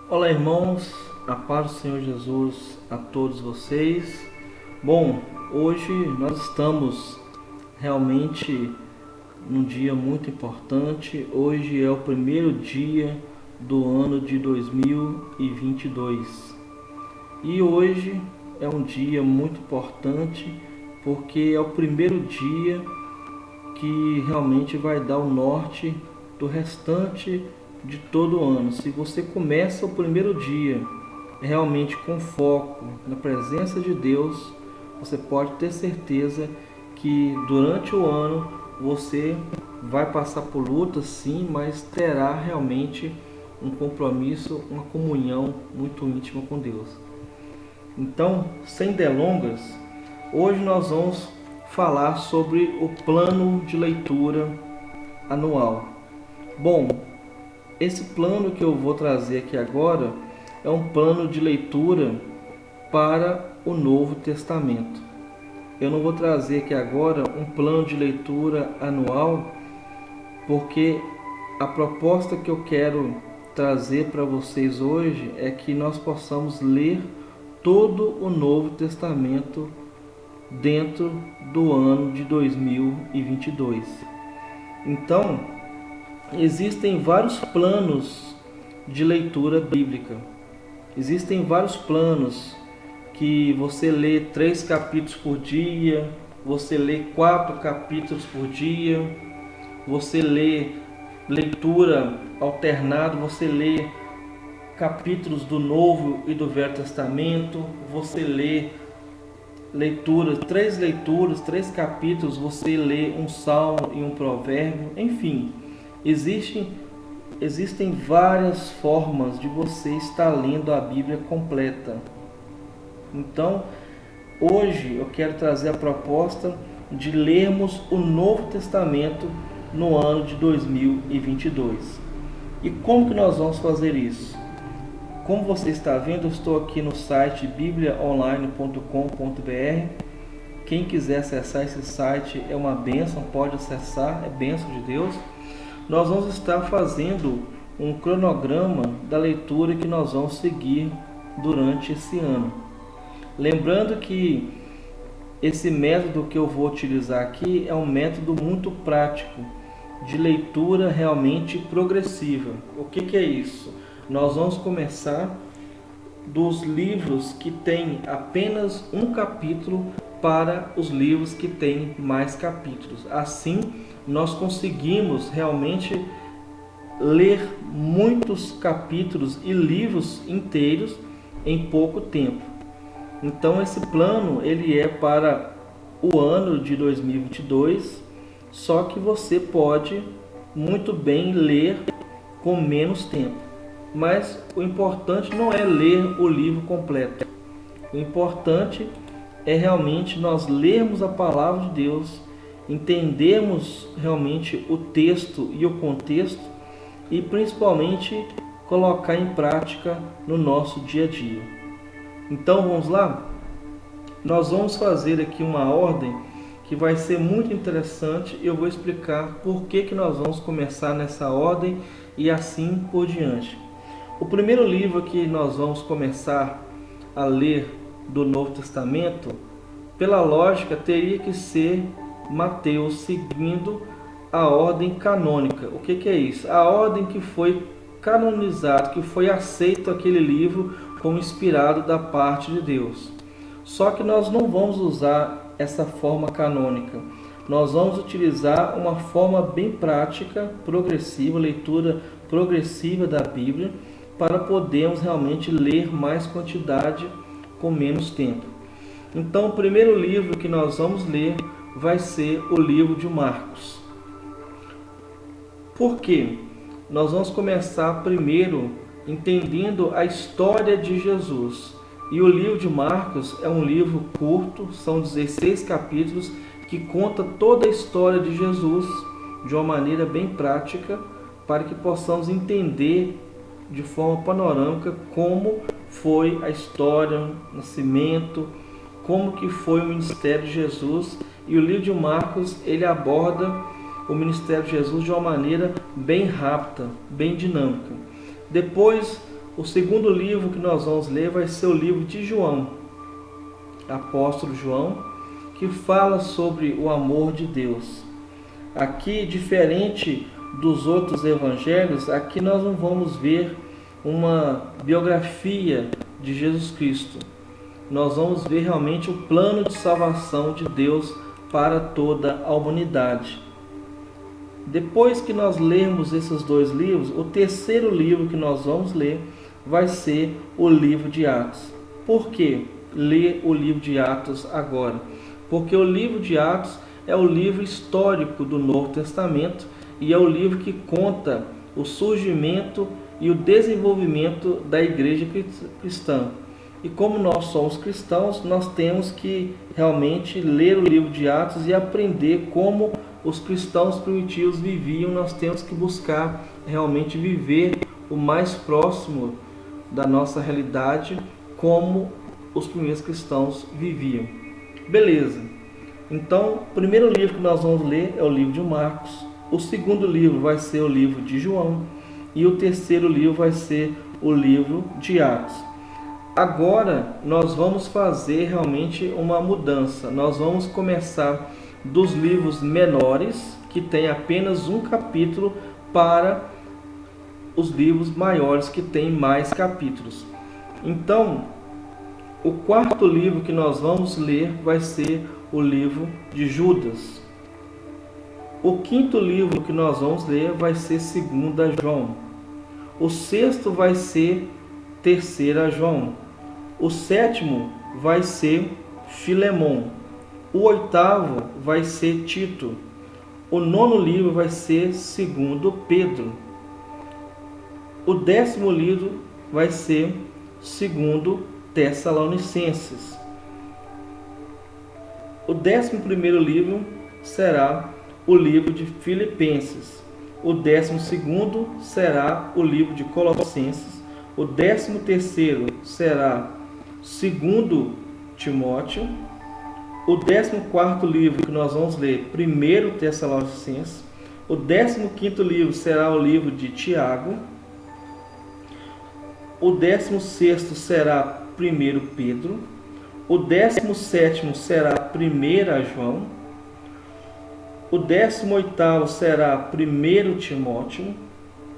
Olá, irmãos, a paz do Senhor Jesus a todos vocês. Bom, hoje nós estamos realmente num dia muito importante. Hoje é o primeiro dia do ano de 2022 e hoje é um dia muito importante porque é o primeiro dia que realmente vai dar o norte do restante de todo o ano. Se você começa o primeiro dia realmente com foco na presença de Deus, você pode ter certeza que durante o ano você vai passar por lutas, sim, mas terá realmente um compromisso, uma comunhão muito íntima com Deus. Então, sem delongas, hoje nós vamos falar sobre o plano de leitura anual. Bom, esse plano que eu vou trazer aqui agora é um plano de leitura para o Novo Testamento. Eu não vou trazer aqui agora um plano de leitura anual, porque a proposta que eu quero trazer para vocês hoje é que nós possamos ler todo o Novo Testamento dentro do ano de 2022. Então, existem vários planos de leitura bíblica. Existem vários planos que você lê 3 capítulos por dia, você lê 4 capítulos por dia, você lê leitura alternada, você lê capítulos do Novo e do Velho Testamento, você lê leituras, 3 capítulos, você lê um salmo e um provérbio, enfim, existem várias formas de você estar lendo a Bíblia completa. Então, hoje eu quero trazer a proposta de lermos o Novo Testamento no ano de 2022. E como que nós vamos fazer isso? Como você está vendo, eu estou aqui no site bibliaonline.com.br. Quem quiser acessar esse site é uma bênção, pode acessar, é bênção de Deus. Nós vamos estar fazendo um cronograma da leitura que nós vamos seguir durante esse ano. Lembrando que esse método que eu vou utilizar aqui é um método muito prático, de leitura realmente progressiva. O que é isso? Nós vamos começar dos livros que têm apenas um capítulo para os livros que têm mais capítulos. Assim, nós conseguimos realmente ler muitos capítulos e livros inteiros em pouco tempo. Então, esse plano ele é para o ano de 2022, só que você pode muito bem ler com menos tempo. Mas o importante não é ler o livro completo. O importante é realmente nós lermos a palavra de Deus, entendermos realmente o texto e o contexto e principalmente colocar em prática no nosso dia a dia. Então vamos lá? Nós vamos fazer aqui uma ordem que vai ser muito interessante. Eu vou explicar por que nós vamos começar nessa ordem e assim por diante. O primeiro livro que nós vamos começar a ler do Novo Testamento, pela lógica, teria que ser Mateus, seguindo a ordem canônica. O que é isso? A ordem que foi canonizado, que foi aceito aquele livro como inspirado da parte de Deus. Só que nós não vamos usar essa forma canônica. Nós vamos utilizar uma forma bem prática, progressiva, leitura progressiva da Bíblia, para podermos realmente ler mais quantidade com menos tempo. Então, o primeiro livro que nós vamos ler vai ser o livro de Marcos. Por quê? Nós vamos começar primeiro entendendo a história de Jesus. E o livro de Marcos é um livro curto, são 16 capítulos, que conta toda a história de Jesus de uma maneira bem prática, para que possamos entender de forma panorâmica como foi a história, o nascimento, como que foi o ministério de Jesus. E o livro de Marcos, ele aborda o ministério de Jesus de uma maneira bem rápida, bem dinâmica. Depois O segundo livro que nós vamos ler vai ser o livro de João, apóstolo João, que fala sobre o amor de Deus. Aqui, diferente dos outros evangelhos, aqui nós não vamos ver uma biografia de Jesus Cristo. Nós vamos ver realmente o plano de salvação de Deus para toda a humanidade. Depois que nós lermos esses dois livros, o terceiro livro que nós vamos ler vai ser o livro de Atos. Por que ler o livro de Atos agora? Porque o livro de Atos é o livro histórico do Novo Testamento e é o livro que conta o surgimento e o desenvolvimento da igreja cristã. E como nós somos cristãos, nós temos que realmente ler o livro de Atos e aprender como os cristãos primitivos viviam. Nós temos que buscar realmente viver o mais próximo da nossa realidade, como os primeiros cristãos viviam. Beleza. Então, o primeiro livro que nós vamos ler é o livro de Marcos. O segundo livro vai ser o livro de João. E o terceiro livro vai ser o livro de Atos. Agora, nós vamos fazer realmente uma mudança. Nós vamos começar dos livros menores, que tem apenas um capítulo, para os livros maiores, que tem mais capítulos. Então, o quarto livro que nós vamos ler vai ser o livro de Judas. O quinto livro que nós vamos ler vai ser 2 João. O sexto vai ser 3 João. O sétimo vai ser Filemão. O oitavo vai ser Tito. O nono livro vai ser 2 Pedro. O 10º livro vai ser 2 Tessalonicenses. O 11º livro será o livro de Filipenses. O 12º será o livro de Colossenses. O 13º será 2 Timóteo. O 14º livro que nós vamos ler, 1 Tessalonicenses. O 15º livro será o livro de Tiago. O 16º será 1 Pedro. O 17º será 1 João. O 18º será 1 Timóteo.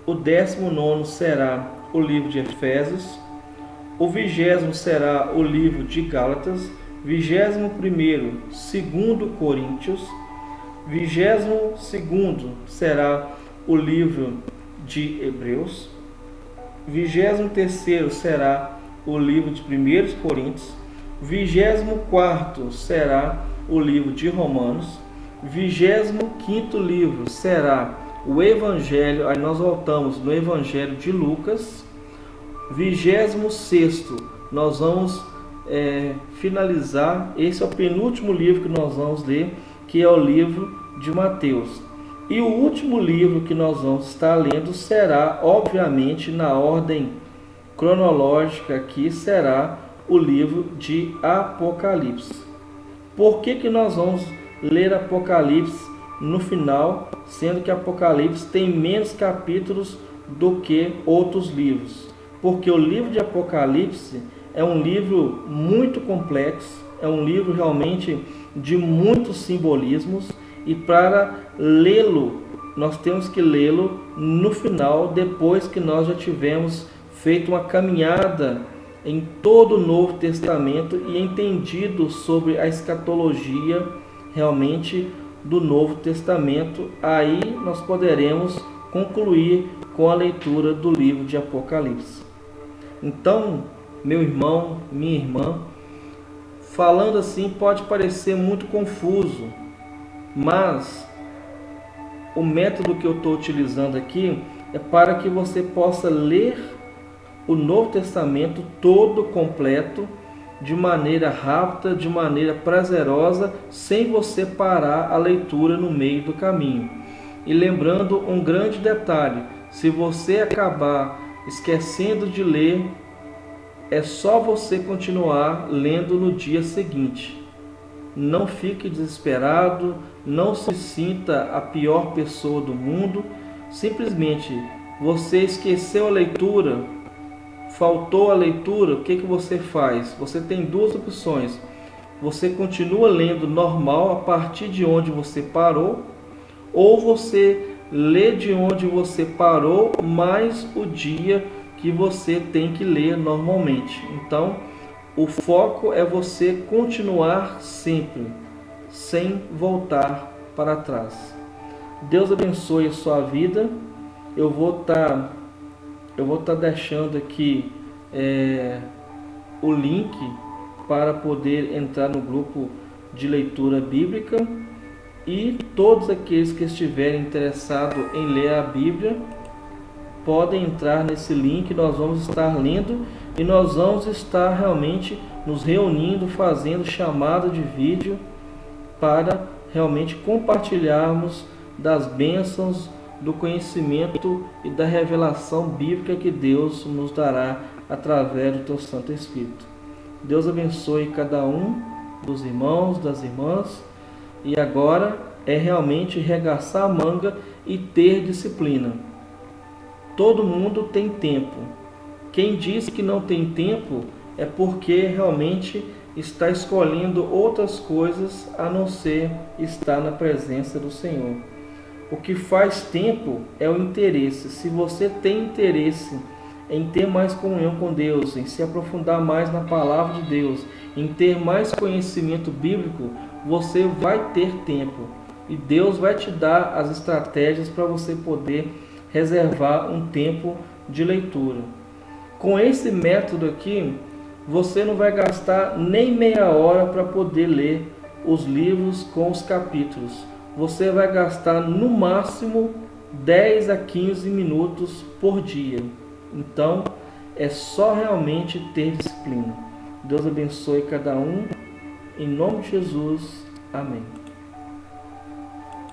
O 19º será o livro de Efésios. O 20º será o livro de Gálatas. 21º, 2 Coríntios. 22º será o livro de Hebreus. 23º será o livro de 1 Coríntios. 24º será o livro de Romanos. 25º livro será o Evangelho, aí nós voltamos no Evangelho de Lucas. 26º nós vamos finalizar, esse é o penúltimo livro que nós vamos ler, que é o livro de Mateus. E o último livro que nós vamos estar lendo será, obviamente, na ordem cronológica aqui, será o livro de Apocalipse. Por que nós vamos ler Apocalipse no final, sendo que Apocalipse tem menos capítulos do que outros livros? Porque o livro de Apocalipse é um livro muito complexo, é um livro realmente de muitos simbolismos, e para lê-lo, nós temos que lê-lo no final, depois que nós já tivermos feito uma caminhada em todo o Novo Testamento e entendido sobre a escatologia realmente do Novo Testamento. Aí nós poderemos concluir com a leitura do livro de Apocalipse. Então, meu irmão, minha irmã, falando assim pode parecer muito confuso, mas o método que eu estou utilizando aqui é para que você possa ler o Novo Testamento todo completo, de maneira rápida, de maneira prazerosa, sem você parar a leitura no meio do caminho. E lembrando um grande detalhe: se você acabar esquecendo de ler, é só você continuar lendo no dia seguinte. Não fique desesperado, não se sinta a pior pessoa do mundo. Simplesmente você esqueceu a leitura, faltou a leitura, o que você faz? Você tem duas opções. Você continua lendo normal a partir de onde você parou, ou você lê de onde você parou, mais o dia que você tem que ler normalmente. Então, o foco é você continuar sempre, sem voltar para trás. Deus abençoe a sua vida. Eu vou estar deixando aqui o link para poder entrar no grupo de leitura bíblica, e todos aqueles que estiverem interessados em ler a Bíblia podem entrar nesse link. Nós vamos estar lendo e nós vamos estar realmente nos reunindo, fazendo chamada de vídeo para realmente compartilharmos das bênçãos, do conhecimento e da revelação bíblica que Deus nos dará através do teu Santo Espírito. Deus abençoe cada um dos irmãos, das irmãs, e agora é realmente regaçar a manga e ter disciplina. Todo mundo tem tempo. Quem diz que não tem tempo é porque realmente está escolhendo outras coisas a não ser estar na presença do Senhor. O que faz tempo é o interesse. Se você tem interesse em ter mais comunhão com Deus, em se aprofundar mais na palavra de Deus, em ter mais conhecimento bíblico, você vai ter tempo. E Deus vai te dar as estratégias para você poder reservar um tempo de leitura. Com esse método aqui, você não vai gastar nem meia hora para poder ler os livros com os capítulos. Você vai gastar no máximo 10 a 15 minutos por dia. Então, é só realmente ter disciplina. Deus abençoe cada um. Em nome de Jesus. Amém.